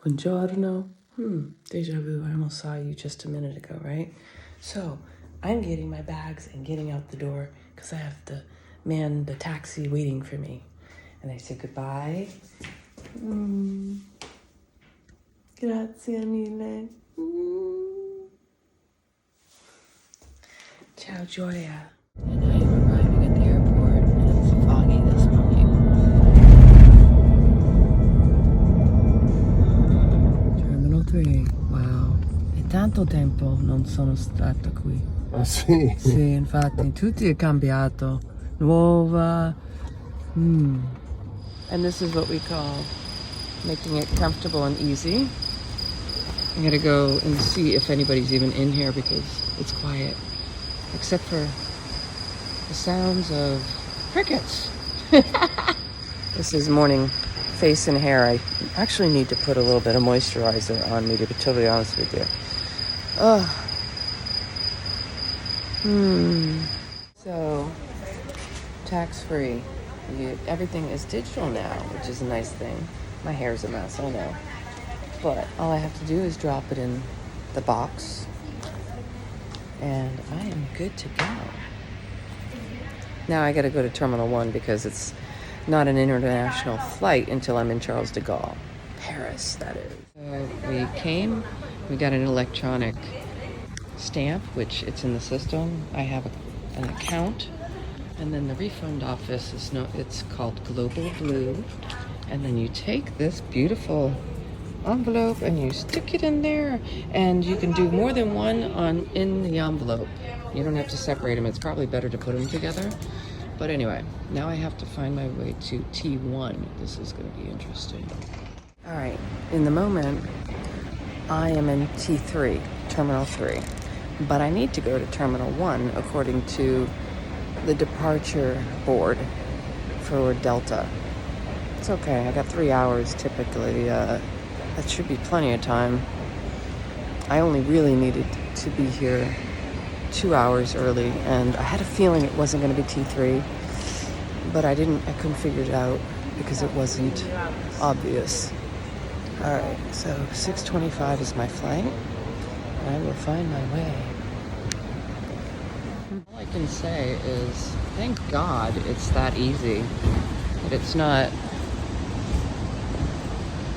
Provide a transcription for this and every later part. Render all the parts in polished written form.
Buongiorno. Deja vu. I almost saw you just a minute ago, right? So I'm getting my bags and getting out the door because I have the taxi waiting for me. And I say goodbye. Grazie mille. Ciao, Gioia. And I am arriving at the airport, and it's foggy this morning. Terminal 3. Wow. È tanto tempo non sono stata qui. Ah sì? Sì, infatti, tutto è cambiato. Nuova. And this is what we call making it comfortable and easy. I'm gonna go and see if anybody's even in here because it's quiet. Except for the sounds of crickets. This is morning face and hair. I actually need to put a little bit of moisturizer on me, to be totally honest with you. So, tax-free. Everything is digital now, which is a nice thing. My hair's a mess, I know. But all I have to do is drop it in the box. And I am good to go. Now I gotta go to Terminal 1 because it's not an international flight until I'm in Charles de Gaulle. Paris, that is. We came, we got an electronic stamp, which it's in the system. I have an account. And then the refund office it's called Global Blue. And then you take this beautiful envelope and you stick it in there, and you can do more than one in the envelope. You don't have to separate them. It's probably better to put them together. But anyway, now I have to find my way to T1. This is going to be interesting. All right, in the moment, I am in T3, Terminal 3. But I need to go to Terminal 1 according to the departure board for Delta. It's okay, I got 3 hours typically. That should be plenty of time. I only really needed to be here 2 hours early, and I had a feeling it wasn't going to be T3, but I couldn't figure it out because it wasn't obvious. All right, so 6:25 is my flight. I will find my way. All I can say is, thank God it's that easy, that it's not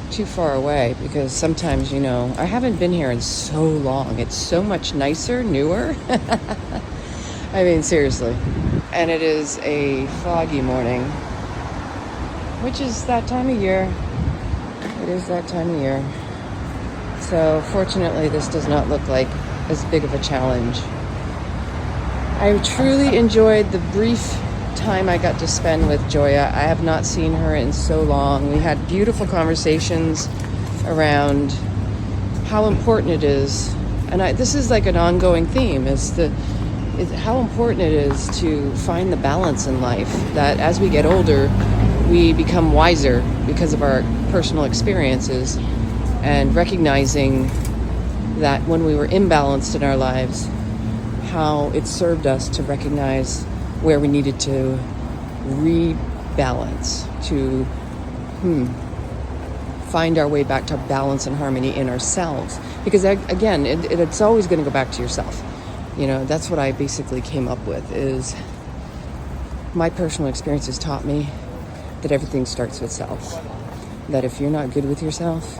too far away, because sometimes, I haven't been here in so long. It's so much nicer, newer. I mean, seriously. And it is a foggy morning, which is that time of year. It is that time of year. So fortunately, this does not look like as big of a challenge. I truly enjoyed the brief time I got to spend with Gioia. I have not seen her in so long. We had beautiful conversations around how important it is, and this is like an ongoing theme, is how important it is to find the balance in life, that as we get older, we become wiser because of our personal experiences, and recognizing that when we were imbalanced in our lives, how it served us to recognize where we needed to rebalance, to find our way back to balance and harmony in ourselves. Because again, it's always going to go back to yourself. That's what I basically came up with, is my personal experiences taught me that everything starts with self. That if you're not good with yourself,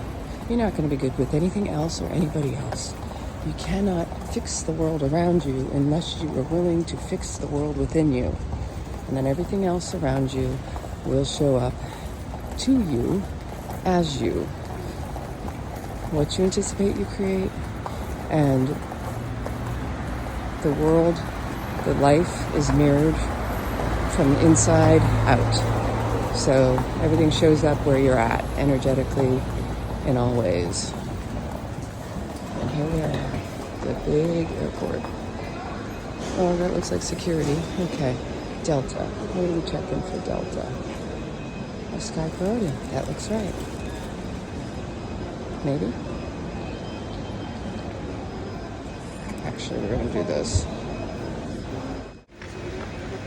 you're not going to be good with anything else or anybody else. You cannot fix the world around you unless you are willing to fix the world within you. And then everything else around you will show up to you as you. What you anticipate, you create. And the world, the life is mirrored from the inside out. So everything shows up where you're at, energetically, in all ways. And here we are, the big airport. Oh, that looks like security. Okay, Delta. Where do we check in for Delta? Oh, Sky Parody. That looks right. Maybe? Actually, we're going to do this.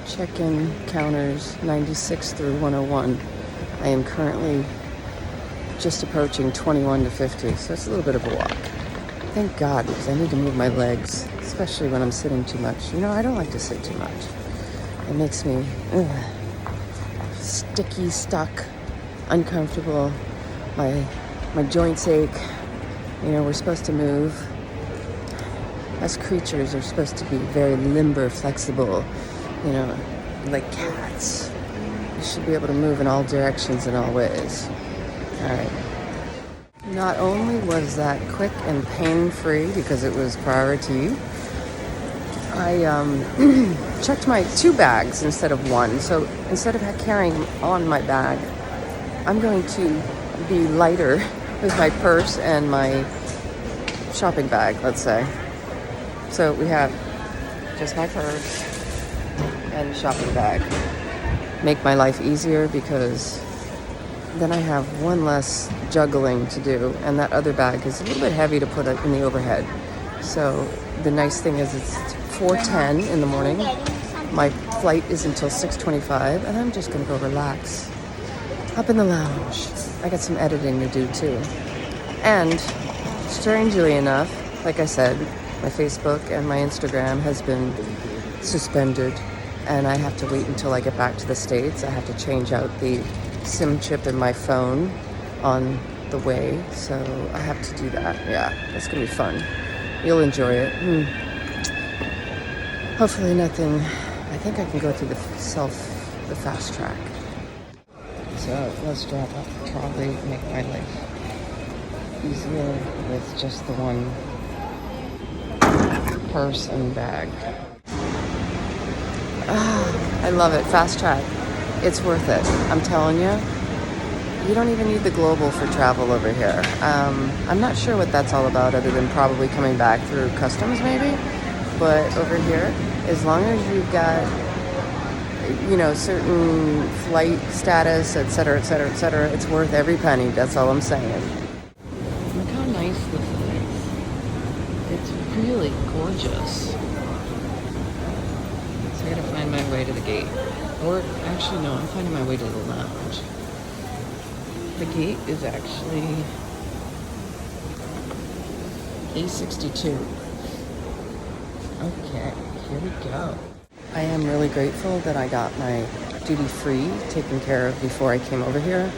Check-in counters 96 through 101. I am currently just approaching 21 to 50, so it's a little bit of a walk. Thank God, because I need to move my legs, especially when I'm sitting too much. You know, I don't like to sit too much. It makes me sticky, stuck, uncomfortable. My joints ache. You know, we're supposed to move. Us creatures are supposed to be very limber, flexible, you know, like cats. You should be able to move in all directions in all ways. All right. Not only was that quick and pain-free because it was priority, I checked my 2 bags instead of 1. So instead of carrying on my bag, I'm going to be lighter with my purse and my shopping bag, let's say. So we have just my purse and shopping bag. Make my life easier because then I have one less juggling to do, and that other bag is a little bit heavy to put in the overhead. So the nice thing is it's 4:10 in the morning. My flight is until 6:25, and I'm just gonna go relax up in the lounge. I got some editing to do too. And strangely enough, like I said, my Facebook and my Instagram has been suspended, and I have to wait until I get back to the States. I have to change out the SIM chip in my phone on the way, so I have to do that. Yeah, that's gonna be fun. You'll enjoy it. Hopefully nothing. I think I can go through the fast track. So let's drop off the trolley, make my life easier with just the one purse and bag. I love it. Fast track. It's worth it. I'm telling you. You don't even need the global for travel over here. I'm not sure what that's all about other than probably coming back through customs maybe. But over here, as long as you've got, you know, certain flight status, et cetera, et cetera, et cetera, it's worth every penny. That's all I'm saying. Look how nice this is. It's really gorgeous. So I gotta find my way to the gate. Or, actually, no, I'm finding my way to the lounge. The gate is actually A62. Okay, here we go. I am really grateful that I got my duty-free taken care of before I came over here.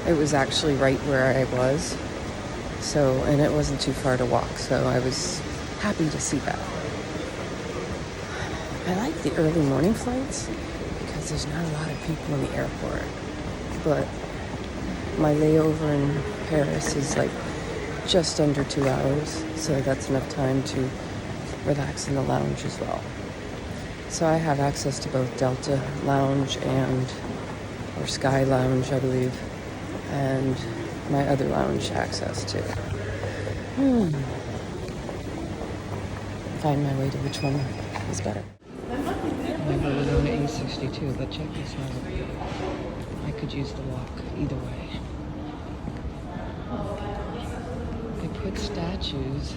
It was actually right where I was. So, and it wasn't too far to walk, so I was happy to see that. I like the early morning flights because there's not a lot of people in the airport. But my layover in Paris is like just under 2 hours, so that's enough time to relax in the lounge as well. So I have access to both Delta Lounge or Sky Lounge, I believe, and my other lounge access too. Find my way to which one is better. Remember, we're going to A62, but check this out. I could use the walk either way. They put statues.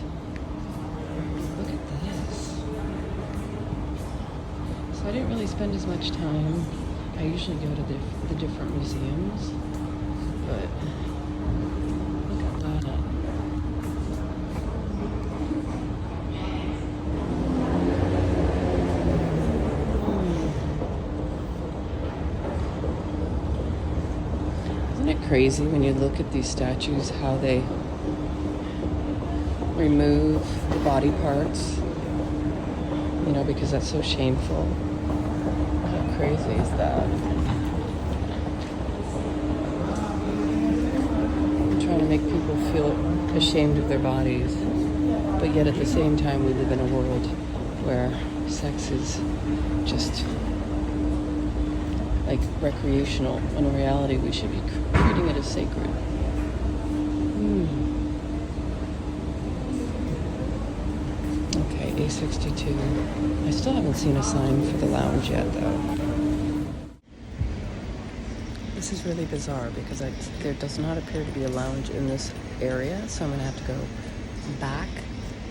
Look at this. So I didn't really spend as much time. I usually go to the different museums, but look at that. Isn't it crazy when you look at these statues how they remove the body parts, you know, because that's so shameful. How crazy is that? I'm trying to make people feel ashamed of their bodies, but yet at the same time we live in a world where sex is just like recreational, when in reality we should be treating it as sacred. Okay, A62. I still haven't seen a sign for the lounge yet, though. This is really bizarre because there does not appear to be a lounge in this area, so I'm going to have to go back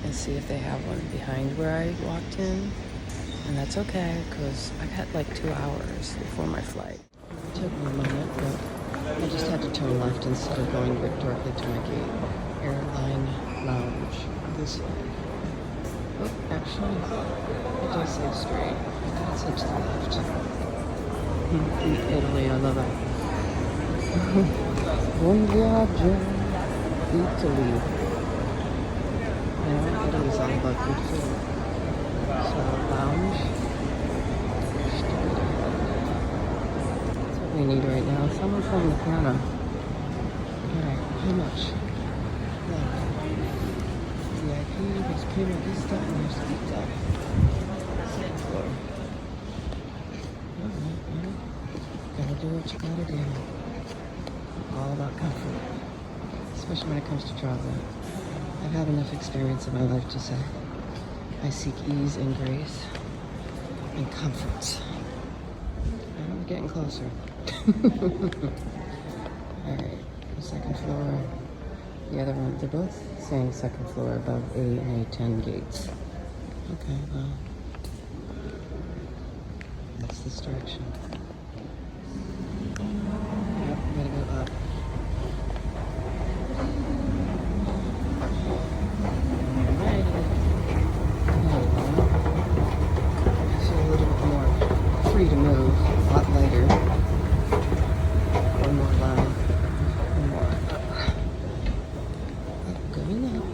and see if they have one behind where I walked in. And that's okay, because I got like 2 hours before my flight. It took me a minute, but I just had to turn left instead of going directly to my gate. Airline Lounge. This way. Oh, actually, it does say straight. It's to the left. Italy, I love it. Buon viaggio, Italy. Yeah, Italy is all about good food. So, lounge. That's what we need right now. Someone playing the piano. Alright, how much? VIP, there's Prima Vista, and there's Vita. Second floor. Alright, gotta do what you gotta do. All about comfort, especially when it comes to traveling. I've had enough experience in my life to say I seek ease and grace and comfort. And we're getting closer. Alright, the second floor. The other one, they're both saying second floor above A and A10 gates. Okay, well, that's this direction. Yep, we gotta go up. Free to move, a lot lighter. One more line, one more up. Going up.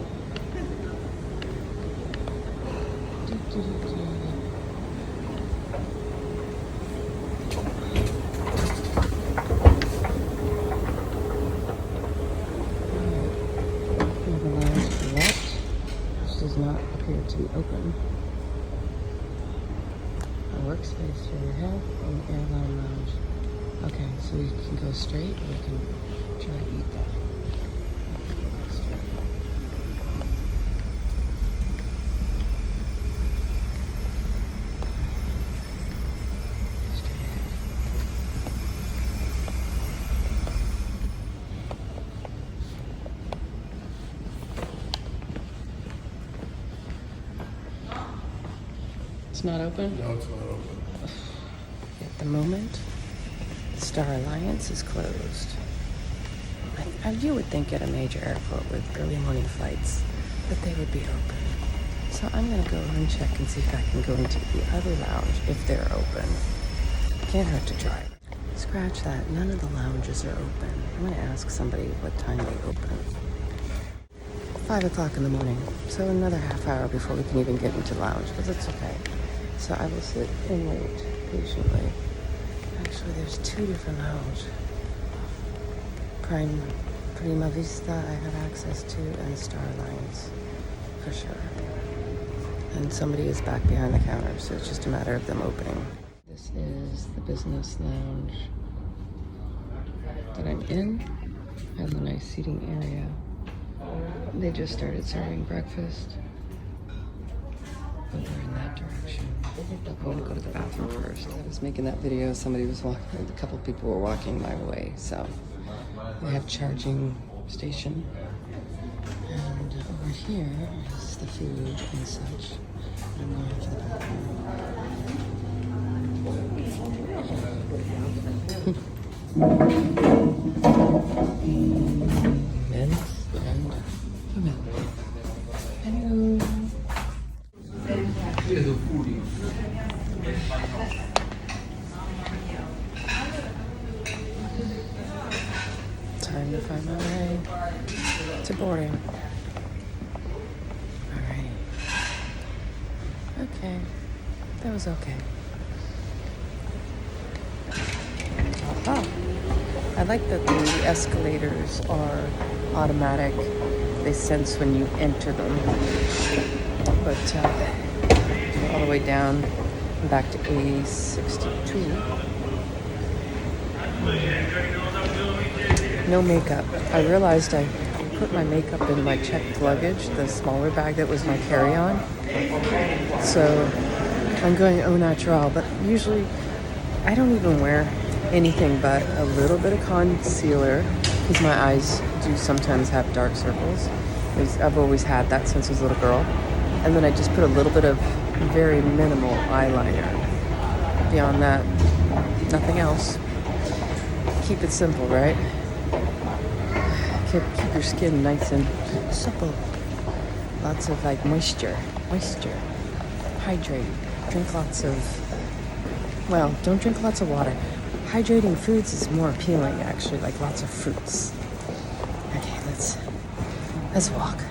We have a lounge to the left, which does not appear to be open. Workspace for your head and airline lounge. Okay, so we can go straight or we can try to eat that. Straight. It's not open? No, it's not open. At the moment, Star Alliance is closed. You would think at a major airport with early morning flights that they would be open. So I'm going to go and check and see if I can go into the other lounge if they're open. Can't hurt to try. Scratch that. None of the lounges are open. I'm going to ask somebody what time they open. 5 o'clock in the morning. So another half hour before we can even get into the lounge, but that's okay. So I will sit and wait patiently. Actually, there's 2 different lounges. Prima Vista I have access to, and Star Alliance, for sure. And somebody is back behind the counter, so it's just a matter of them opening. This is the business lounge that I'm in. Has a nice seating area. They just started serving breakfast. Over in that direction. I want to go to the bathroom first. I was making that video. Somebody was walking. A couple people were walking my way. So we have charging station, and over here is the food and such. I'm going to the bathroom. Men's and women. Hello. Time to find my way to boarding. Alright. Okay. That was okay. I like that the escalators are automatic. They sense when you enter them. But all the way down back to A62. No makeup. I realized I put my makeup in my checked luggage, the smaller bag that was my carry-on. So I'm going au naturel, but usually I don't even wear anything but a little bit of concealer because my eyes do sometimes have dark circles. I've always had that since I was a little girl. And then I just put a little bit of very minimal eyeliner. Beyond that, nothing else. Keep it simple, right? Keep your skin nice and supple. Lots of like moisture. Hydrate. Drink lots of, well, don't drink lots of water. Hydrating foods is more appealing, actually, like lots of fruits. Okay, let's walk.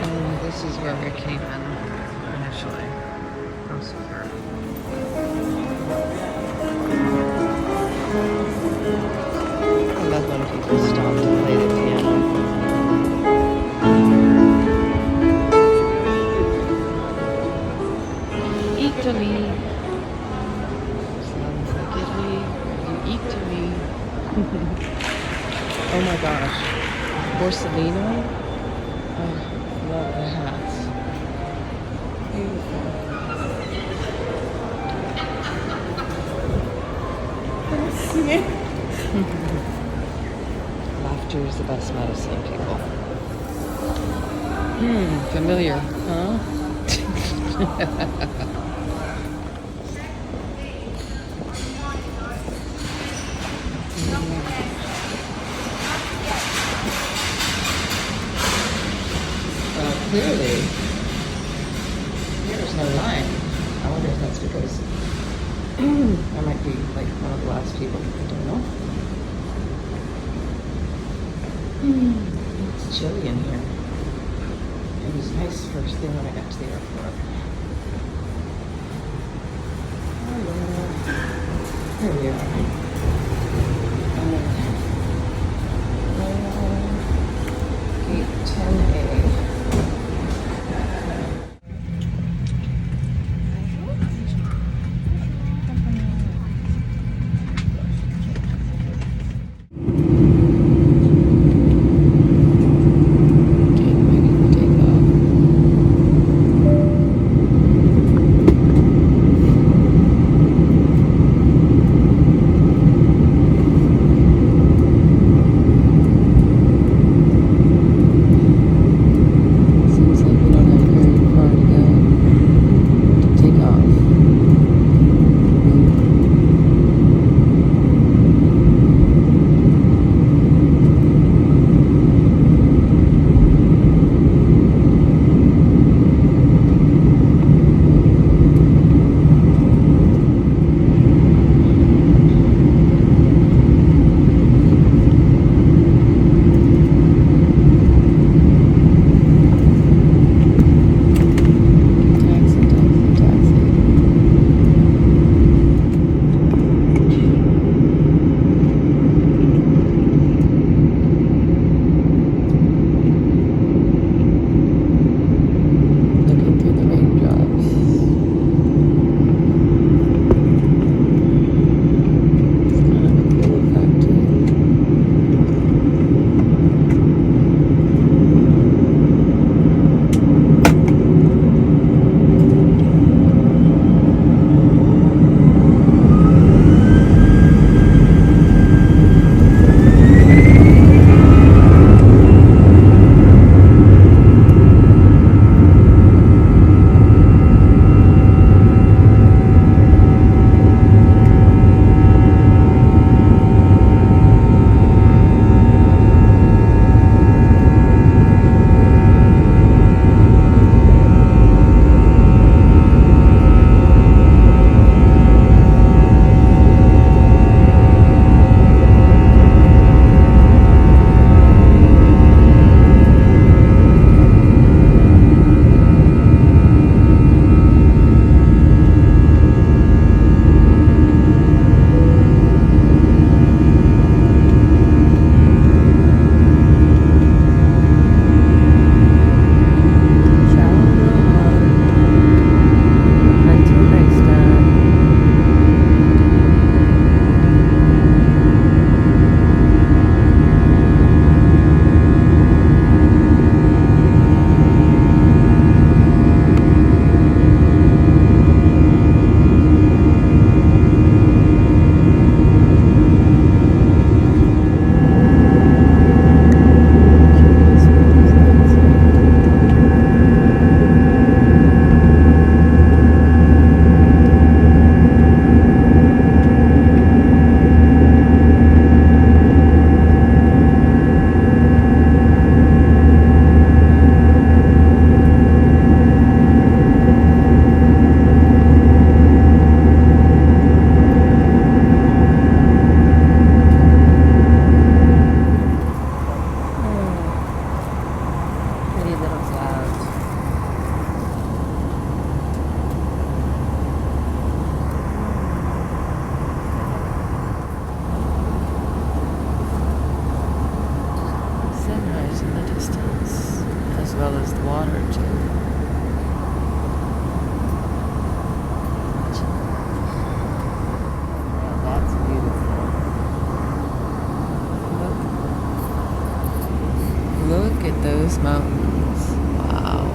And this is where we came in initially. Oh, superb. I love when people stop to play the piano. Italy. Sounds like Italy. You eat to me. Oh my gosh. Borsellino. Oh, love the hats. Beautiful. Laughter is the best medicine, people. Familiar, huh? Clearly, there's no line. I wonder if that's because I might be like one of the last people. I don't know. It's chilly in here. It was nice first thing when I got to the airport. Hello. Here we are. 10A. well as the water too. That's beautiful. Look at those mountains. Wow.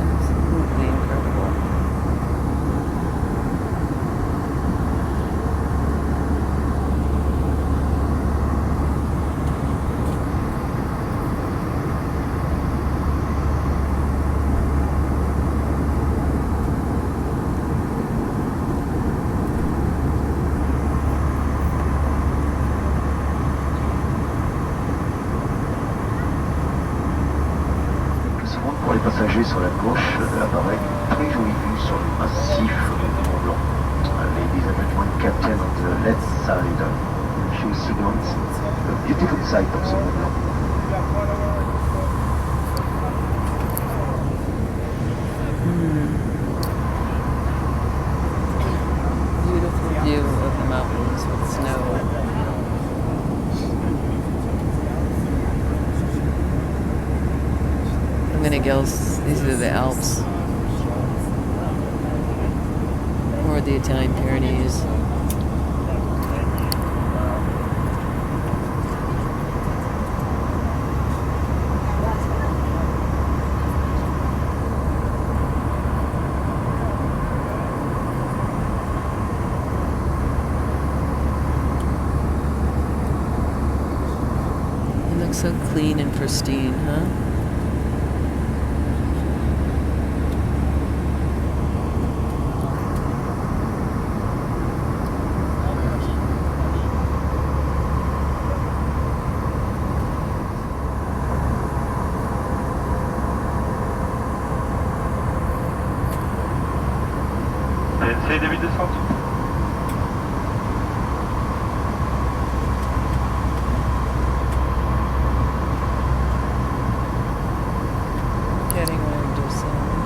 Absolutely incredible. Pour les passagers sur la gauche de l'appareil, une très jolie vue sur le massif du Mont Blanc. Ladies and gentlemen, captain on the left side, you see the beautiful sight of the Mont Blanc. Beautiful view of the mountains with snow. 𝐕𝐞𝐿s, these are the Alps, or the Italian Pyrenees. It looks so clean and pristine, huh? C'est début de descente. Getting ready to descend.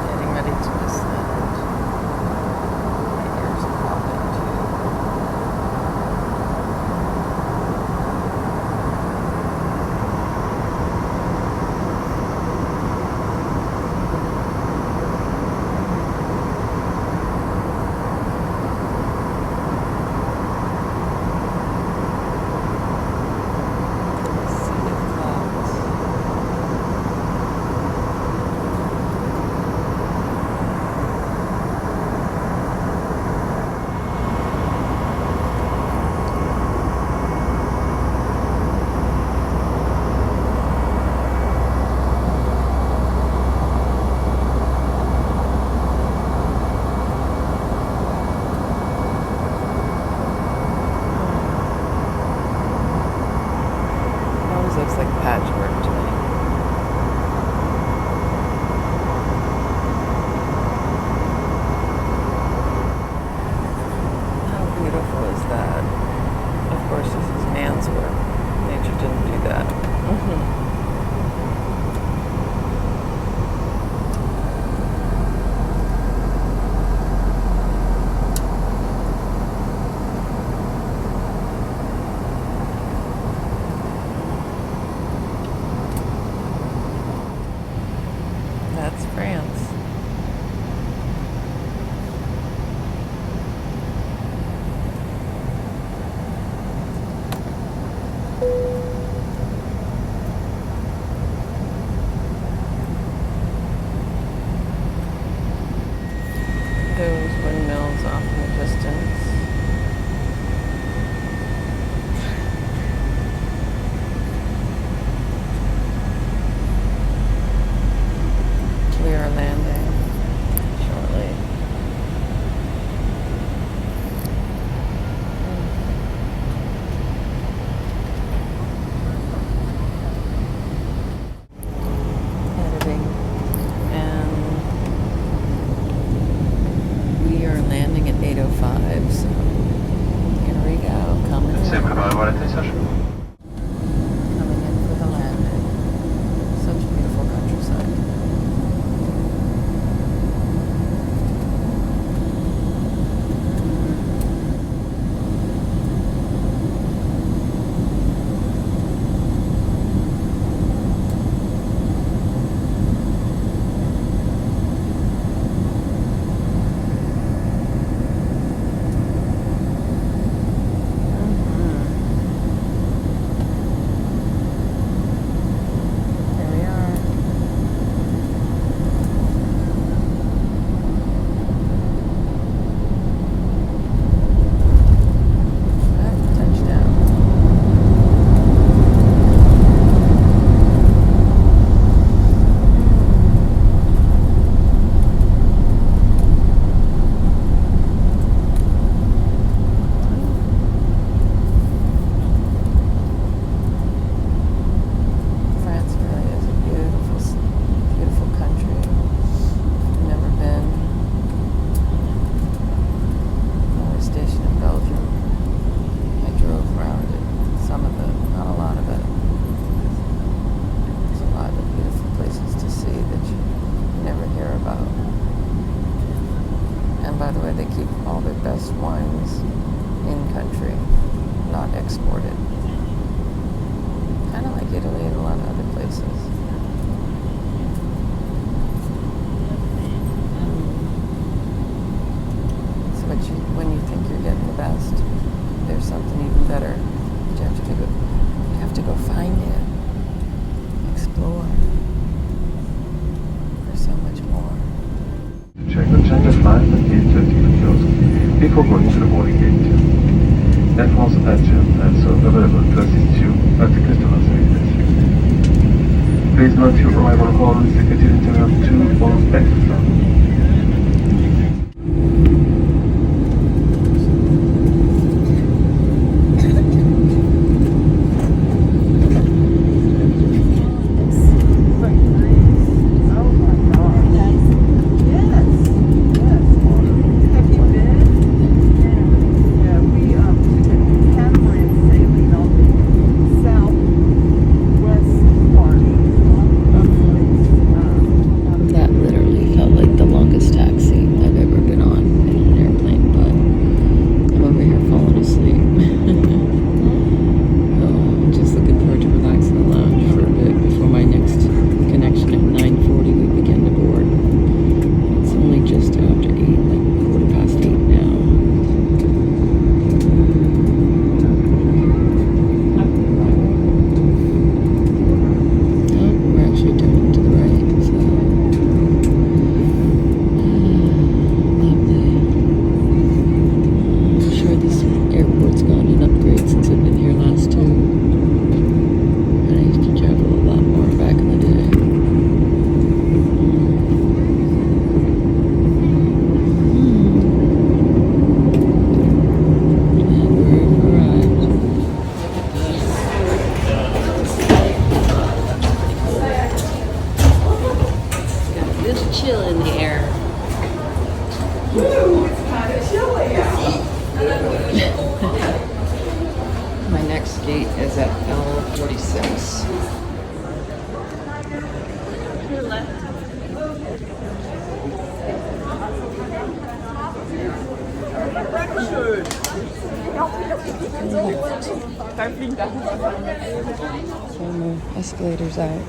Getting ready to descend. My ears are popping too. Always looks like patchwork to me. How beautiful is that? Of course, this is man's work. Nature didn't do that. That's France. Those windmills off in the distance. We are landing shortly. Editing. And we are landing at 8:05, so here we go. coming Tu sais in. préparer pour l'atterrissage? Coming in for the landing. Such beautiful countryside. Here we are. Touchdown. France really is a beautiful, beautiful country. I've never been. I was stationed in Belgium. I drove around it. Some of it, not a lot of it. There's a lot of beautiful places to see that you never hear about. And by the way, they keep all their best wines in country, not exported. Kind of like Italy and a lot of other places. So when you think you're getting the best, there's something even better. But you have to go find it, explore. There's so much more. Check the change of flight at gate 13 closed before going to the boarding gate. That was agent and so available to assist you at the customer service. Please note your arrival hall is located in terminal 2 of F. That literally felt like the longest taxi I've ever been on in an airplane, but I'm over here falling asleep. I'm just looking forward to relaxing in the lounge for a bit before my next connection at 9:40 we begin to board. It's only just after 8, like 8:15 now. Oh, we're actually turning to the right, so lovely. I'm sure this airport's gone an upgrade since I've been here last too. And I used to travel a lot more back in the day. And we've arrived. Got a little chill in the air. My next gate is at L46. Turn the escalators out.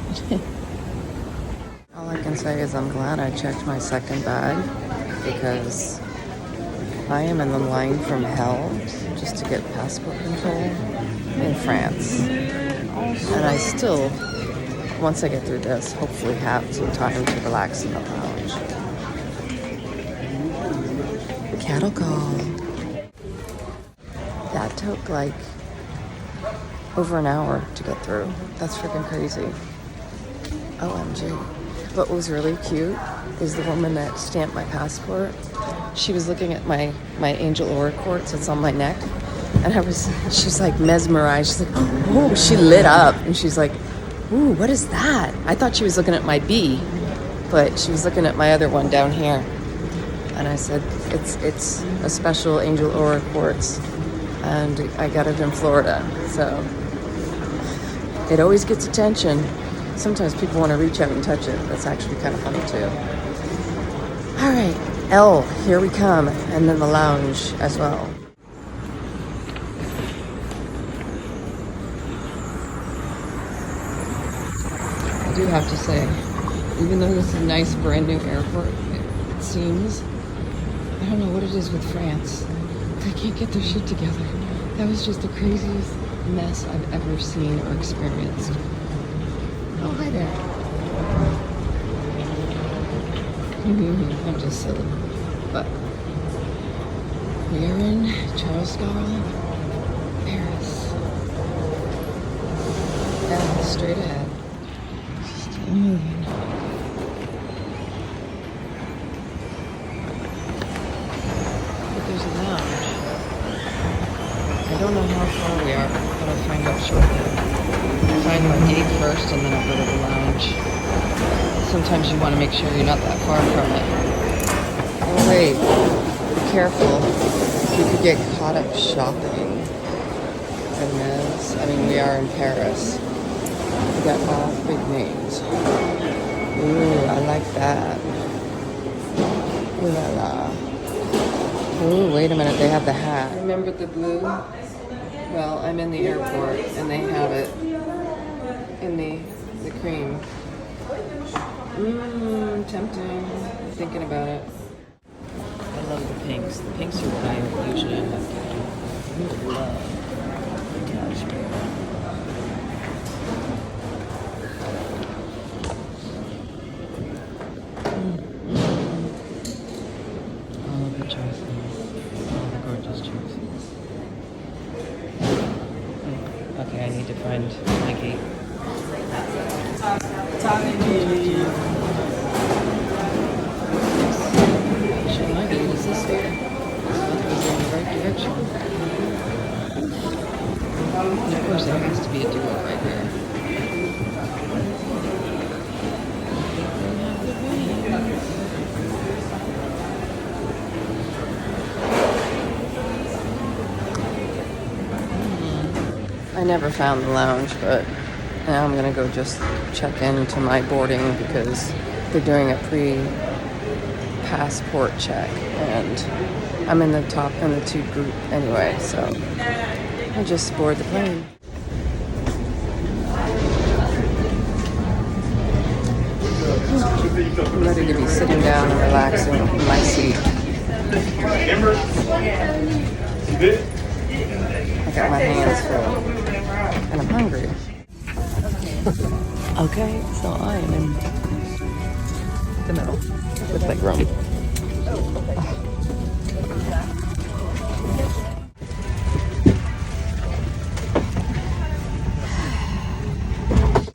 All I can say is I'm glad I checked my second bag because I am in the line from hell just to get passport control in France. And I still, once I get through this, hopefully have some time to relax in the lounge. Cattle call. That took like over an hour to get through. That's freaking crazy. OMG. What was really cute is the woman that stamped my passport. She was looking at my 𝐸 quartz that's on my neck, and she's like mesmerized. She's like, oh, she lit up, and she's like, ooh, what is that? I thought she was looking at my B, but she was looking at my other one down here. And I said, it's a special 𝐸 quartz and I got it in Florida, so it always gets attention. Sometimes people want to reach out and touch it. That's actually kind of funny too. All right, L, here we come, and then the lounge as well. I do have to say, even though this is a nice brand new airport, it seems, I don't know what it is with France. They can't get their shit together. That was just the craziest mess I've ever seen or experienced. Oh, hi there. I'm just silly. But we are in Charles de Gaulle, Paris. And straight ahead. Still moving. But there's a lounge. I don't know how far we are, but I'll find out shortly. I'll find my gate first and then I'll go to the lounge. Sometimes you want to make sure you're not that far from it. Oh wait, be careful. You could get caught up shopping. Goodness. I mean, we are in Paris. We got all big names. Ooh, I like that. Ooh la la. Ooh, wait a minute, they have the hat. Remember the blue? Well, I'm in the airport and they have it in the cream. Tempting. I'm thinking about it. I love the pinks. The pinks are what I usually end up getting. I love cashmere. All the choices. All the gorgeous choices. Okay, I need to find my gate. Actually, my gate is this way. It's not going in the right direction. And of course, there has to be a door right there. I never found the lounge, but now I'm gonna go just check into my boarding because they're doing a pre-passport check and I'm in the top in the 2 group anyway, so I just board the plane. I'm ready to be sitting down and relaxing in my seat. I got my hands full and I'm hungry. Okay, so I am in the middle with leg room.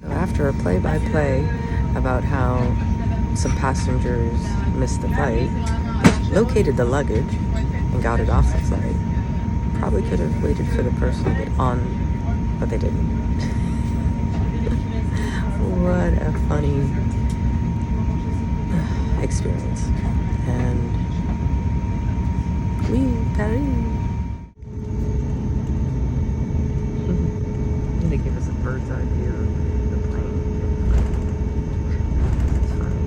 So after a play-by-play about how some passengers missed the flight, located the luggage, and got it off the flight. Probably could have waited for the person to get on, but they didn't. What a funny experience. And Paris. They give us a bird's eye view of the plane. It's funny.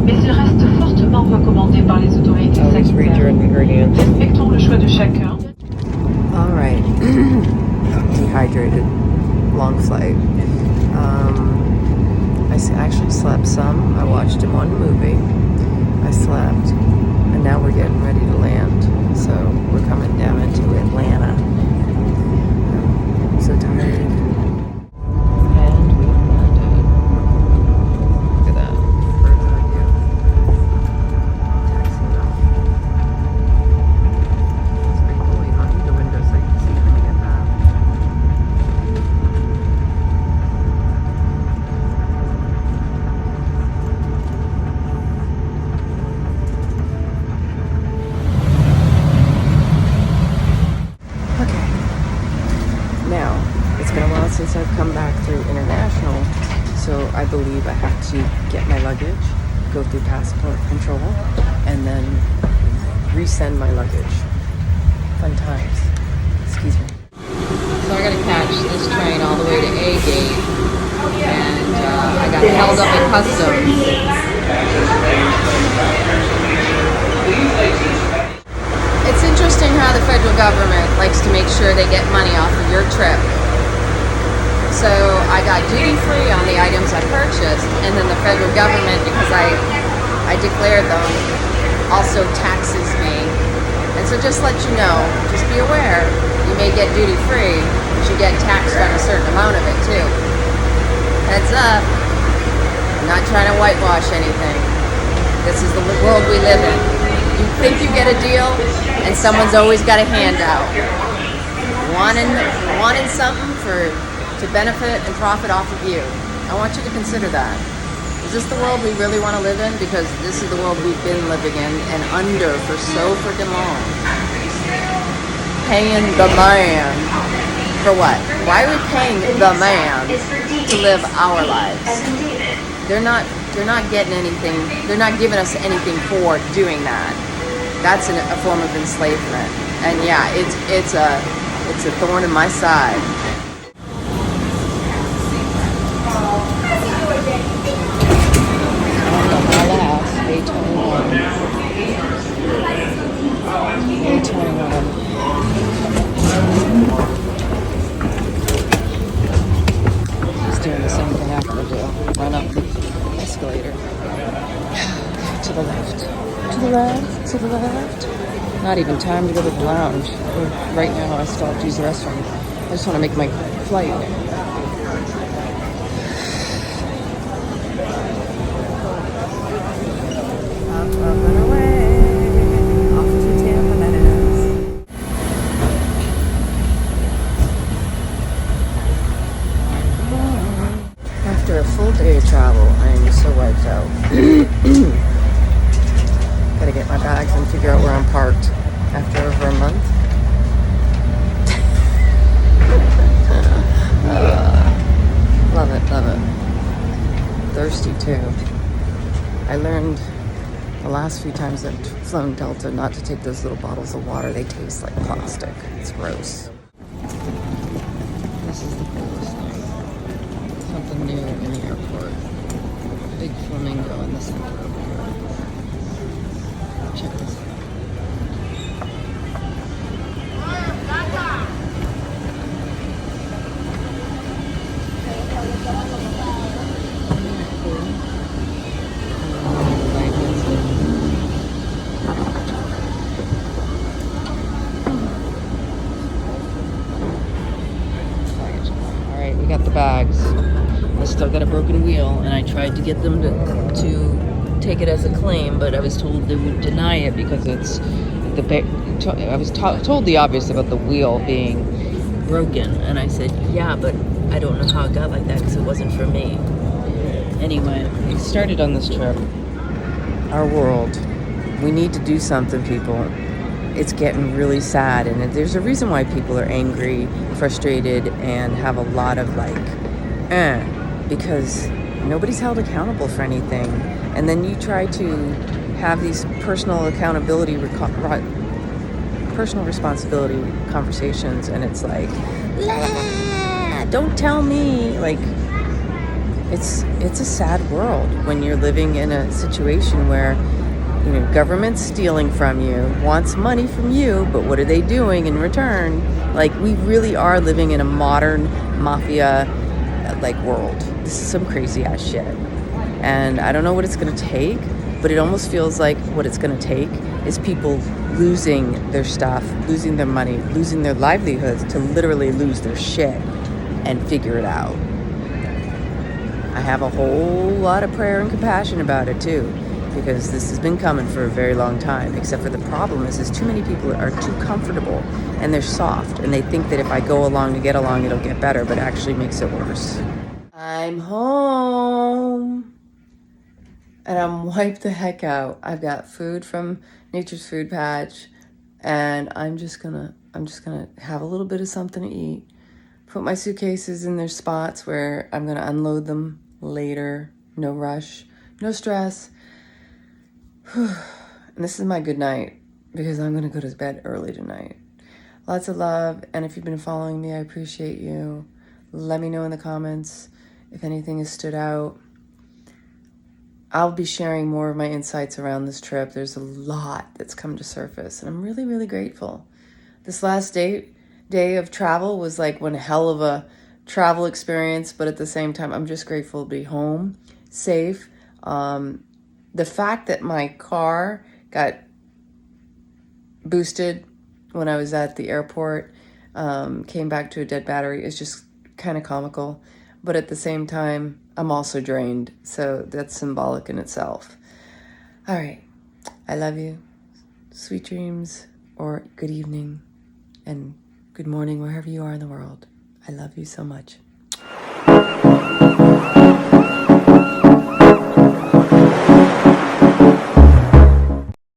mais il reste fortement recommandé par les autorités Always read your sanitaires. ingredients. Respectons le choix de chacun. All right. Dehydrated. Long flight. Actually slept some. I watched one movie. I slept. And now we're getting ready to land. So we're coming down into Atlanta. I'm so tired. And we've landed. Look at that. Bird's eye view. Taxiing off. It's pretty cool. You don't need the window so you can see when you get back. Now, it's been a while since I've come back through international, so I believe I have to get my luggage, go through passport control, and then resend my luggage. Fun times. Excuse me. So I gotta catch this train all the way to A gate, and I got held up at customs. It's interesting how the federal government likes to make sure they get money off of your trip. So I got duty free on the items I purchased, and then the federal government, because I declared them, also taxes me. And so just let you know, just be aware, you may get duty free, but you get taxed on a certain amount of it too. Heads up, I'm not trying to whitewash anything. This is the world we live in. You think you get a deal, and someone's always got a handout. Wanting something to benefit and profit off of you. I want you to consider that. Is this the world we really want to live in? Because this is the world we've been living in and under for so freaking long. Paying the man for what? Why are we paying the man to live our lives? They're not getting anything. They're not giving us anything for doing that. That's a form of enslavement. And yeah, it's a thorn in my side. A21. Just doing the same thing I have to do. Run up the escalator. To the left. To the left. To the left. Not even time to go to the lounge. Right now I still have to use the restroom. I just want to make my flight. Up and away. Off to Tampa, that is. After a full day of travel, I am so wiped out. Gotta get my bags and figure out where I'm parked after over a month. Love it, love it. Thirsty too. I learned the last few times I've flown Delta not to take those little bottles of water. They taste like plastic. It's gross. This is the coolest thing. Something new in the airport. Big flamingo in the center over here. Check this out. Bags. I still got a broken wheel, and I tried to get them to take it as a claim, but I was told they would deny it because it's I was told the obvious about the wheel being broken, and I said, yeah, but I don't know how it got like that because it wasn't for me. Anyway, we started on this trip. Our world. We need to do something, people. It's getting really sad, and there's a reason why people are angry, frustrated, and have a lot of because nobody's held accountable for anything. And then you try to have these personal accountability, personal responsibility conversations, and it's like, don't tell me, like, It's a sad world when you're living in a situation where, you know, government's stealing from you, wants money from you, but what are they doing in return? Like, we really are living in a modern mafia like world. This is some crazy ass shit. And I don't know what it's gonna take, but it almost feels like what it's gonna take is people losing their stuff, losing their money, losing their livelihoods to literally lose their shit and figure it out. I have a whole lot of prayer and compassion about it too, because this has been coming for a very long time, except for the problem is too many people are too comfortable and they're soft and they think that if I go along to get along, it'll get better, but it actually makes it worse. I'm home and I'm wiped the heck out. I've got food from Nature's Food Patch and I'm just gonna have a little bit of something to eat, put my suitcases in their spots where I'm gonna unload them later. No rush, no stress. And this is my good night because I'm gonna go to bed early tonight. Lots of love, and if you've been following me, I appreciate you. Let me know in the comments if anything has stood out. I'll be sharing more of my insights around this trip. There's a lot that's come to surface, and I'm really, really grateful. This last day of travel was like one hell of a travel experience, but at the same time, I'm just grateful to be home, safe. The fact that my car got boosted when I was at the airport, came back to a dead battery, is just kind of comical. But at the same time, I'm also drained. So that's symbolic in itself. All right. I love you. Sweet dreams, or good evening and good morning wherever you are in the world. I love you so much.